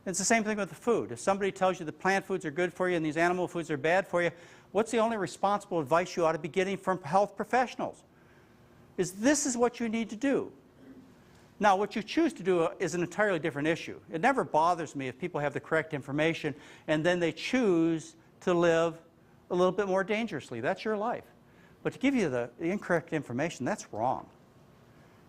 It's the same thing with the food. If somebody tells you the plant foods are good for you and these animal foods are bad for you, what's the only responsible advice you ought to be getting from health professionals? This is what you need to do. Now, what you choose to do is an entirely different issue. It never bothers me if people have the correct information and then they choose to live a little bit more dangerously. That's your life. But to give you the incorrect information, that's wrong.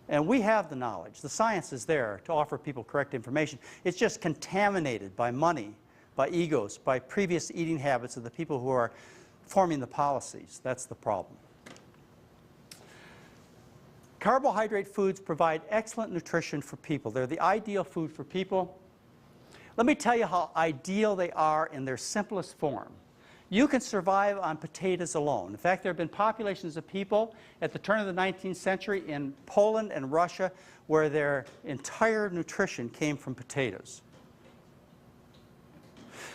And we have the knowledge. The science is there to offer people correct information. It's just contaminated by money, by egos, by previous eating habits of the people who are forming the policies. That's the problem. Carbohydrate foods provide excellent nutrition for people. They're the ideal food for people. Let me tell you how ideal they are in their simplest form. You can survive on potatoes alone. In fact, there have been populations of people at the turn of the 19th century in Poland and Russia where their entire nutrition came from potatoes.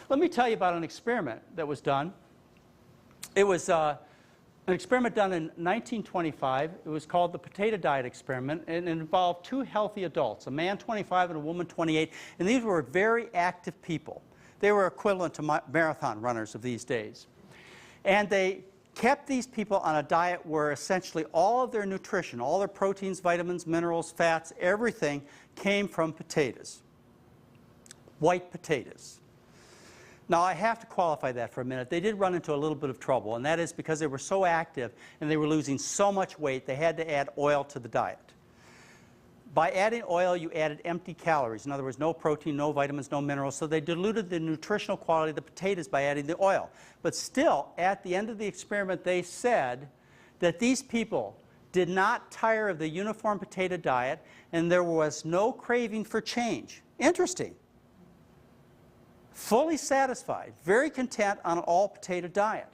Let me tell you about an experiment that was done. It was an experiment done in 1925. It was called the potato diet experiment, and it involved 2 healthy adults, a man 25 and a woman 28, and these were very active people. They were equivalent to marathon runners of these days. And they kept these people on a diet where essentially all of their nutrition, all their proteins, vitamins, minerals, fats, everything came from potatoes, white potatoes. Now, I have to qualify that for a minute. They did run into a little bit of trouble, and that is because they were so active and they were losing so much weight, they had to add oil to the diet. By adding oil, you added empty calories. In other words, no protein, no vitamins, no minerals. So they diluted the nutritional quality of the potatoes by adding the oil. But still, at the end of the experiment, they said that these people did not tire of the uniform potato diet, and there was no craving for change. Interesting. fully satisfied, very content on an all-potato diet.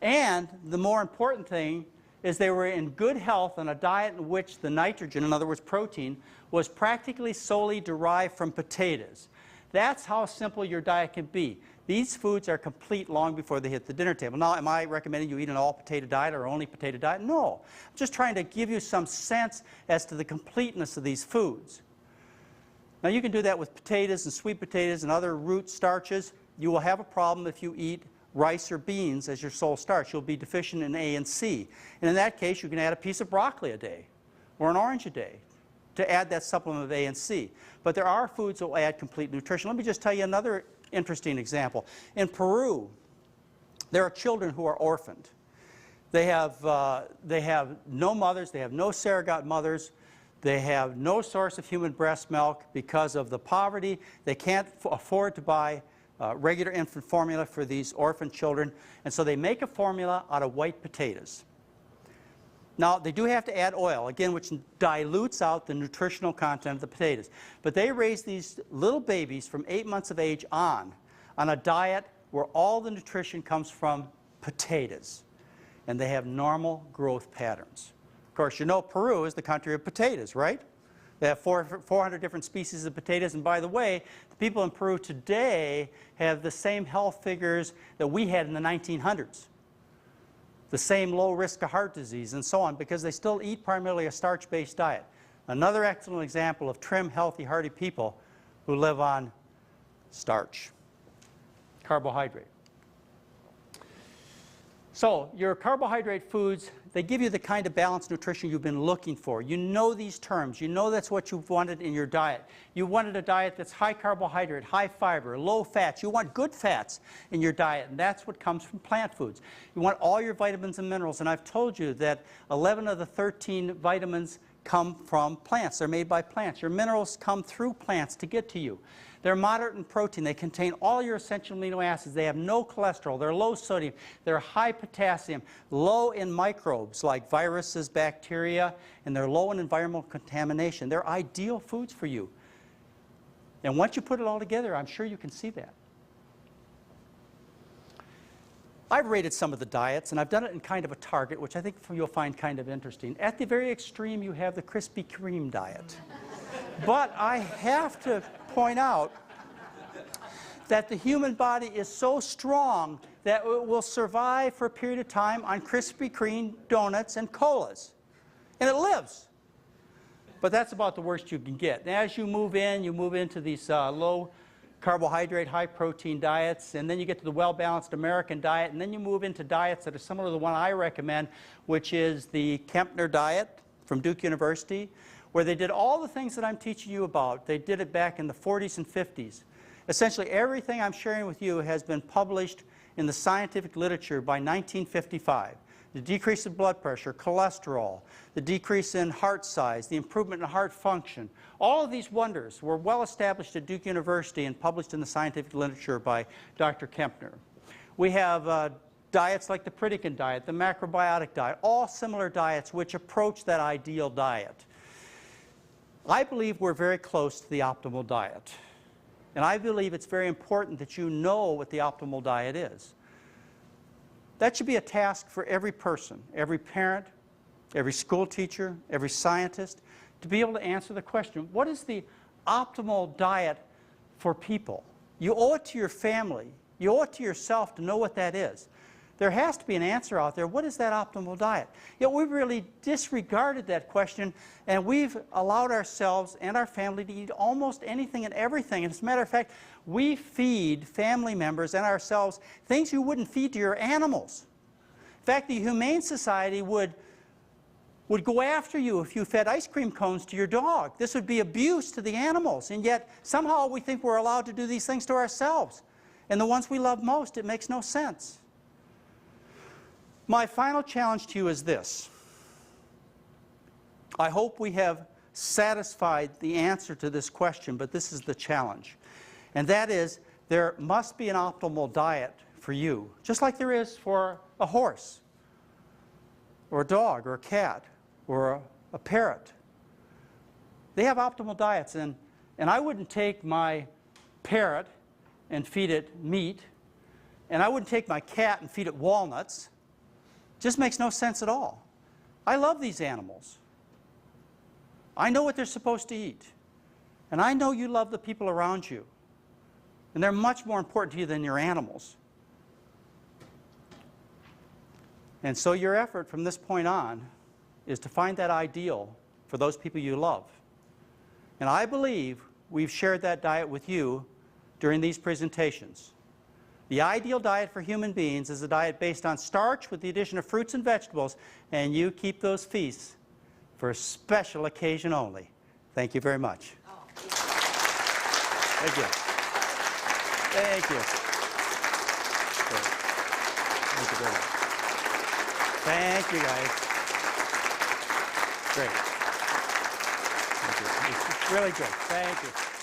And the more important thing is they were in good health on a diet in which the nitrogen, in other words protein, was practically solely derived from potatoes. That's how simple your diet can be. These foods are complete long before they hit the dinner table. Now, am I recommending you eat an all-potato diet or only potato diet? No. I'm just trying to give you some sense as to the completeness of these foods. Now, you can do that with potatoes and sweet potatoes and other root starches. You will have a problem if you eat rice or beans as your sole starch. You'll be deficient in A and C. And in that case, you can add a piece of broccoli a day or an orange a day to add that supplement of A and C. But there are foods that will add complete nutrition. Let me just tell you another interesting example. In Peru, there are children who are orphaned. They have no mothers, they have no surrogate mothers, they have no source of human breast milk because of the poverty. They can't afford to buy regular infant formula for these orphan children, and so they make a formula out of white potatoes. Now, they do have to add oil, again, which dilutes out the nutritional content of the potatoes. But they raise these little babies from 8 months of age on a diet where all the nutrition comes from potatoes. And they have normal growth patterns. Of course, you know Peru is the country of potatoes, right? They have 400 different species of potatoes. And by the way, the people in Peru today have the same health figures that we had in the 1900s. The same low risk of heart disease and so on, because they still eat primarily a starch-based diet. Another excellent example of trim, healthy, hearty people who live on starch, carbohydrate. So your carbohydrate foods, they give you the kind of balanced nutrition you've been looking for. You know these terms. You know that's what you've wanted in your diet. You wanted a diet that's high carbohydrate, high fiber, low fats. You want good fats in your diet, and that's what comes from plant foods. You want all your vitamins and minerals, and I've told you that 11 of the 13 vitamins come from plants. They're made by plants. Your minerals come through plants to get to you. They're moderate in protein. They contain all your essential amino acids. They have no cholesterol. They're low sodium. They're high potassium, low in microbes like viruses, bacteria, and they're low in environmental contamination. They're ideal foods for you. And once you put it all together, I'm sure you can see that. I've rated some of the diets, and I've done it in kind of a target, which I think you'll find kind of interesting. At the very extreme, you have the Krispy Kreme diet. But I have to point out that the human body is so strong that it will survive for a period of time on Krispy Kreme donuts and colas. And it lives. But that's about the worst you can get. And as you move into these low carbohydrate, high protein diets, and then you get to the well-balanced American diet, and then you move into diets that are similar to the one I recommend, which is the Kempner diet from Duke University, where they did all the things that I'm teaching you about. They did it back in the 40s and 50s. Essentially, everything I'm sharing with you has been published in the scientific literature by 1955. The decrease in blood pressure, cholesterol, the decrease in heart size, the improvement in heart function. All of these wonders were well established at Duke University and published in the scientific literature by Dr. Kempner. We have diets like the Pritikin diet, the macrobiotic diet, all similar diets which approach that ideal diet. I believe we're very close to the optimal diet. And I believe it's very important that you know what the optimal diet is. That should be a task for every person, every parent, every school teacher, every scientist, to be able to answer the question, what is the optimal diet for people? You owe it to your family. You owe it to yourself to know what that is. There has to be an answer out there. What is that optimal diet? Yet we've really disregarded that question, and we've allowed ourselves and our family to eat almost anything and everything. And as a matter of fact, we feed family members and ourselves things you wouldn't feed to your animals. In fact, the Humane Society would go after you if you fed ice cream cones to your dog. This would be abuse to the animals, and yet somehow we think we're allowed to do these things to ourselves. And the ones we love most, it makes no sense. My final challenge to you is this. I hope we have satisfied the answer to this question, but this is the challenge. And that is, there must be an optimal diet for you, just like there is for a horse, or a dog, or a cat, or a parrot. They have optimal diets, and I wouldn't take my parrot and feed it meat, and I wouldn't take my cat and feed it walnuts. Just makes no sense at all. I love these animals. I know what they're supposed to eat. And I know you love the people around you. And they're much more important to you than your animals. And so your effort from this point on is to find that ideal for those people you love. And I believe we've shared that diet with you during these presentations. The ideal diet for human beings is a diet based on starch with the addition of fruits and vegetables, and you keep those feasts for a special occasion only. Thank you very much. Thank you. Thank you. Great. Thank you very much. Thank you, guys. Great. Thank you. It's really good. Thank you.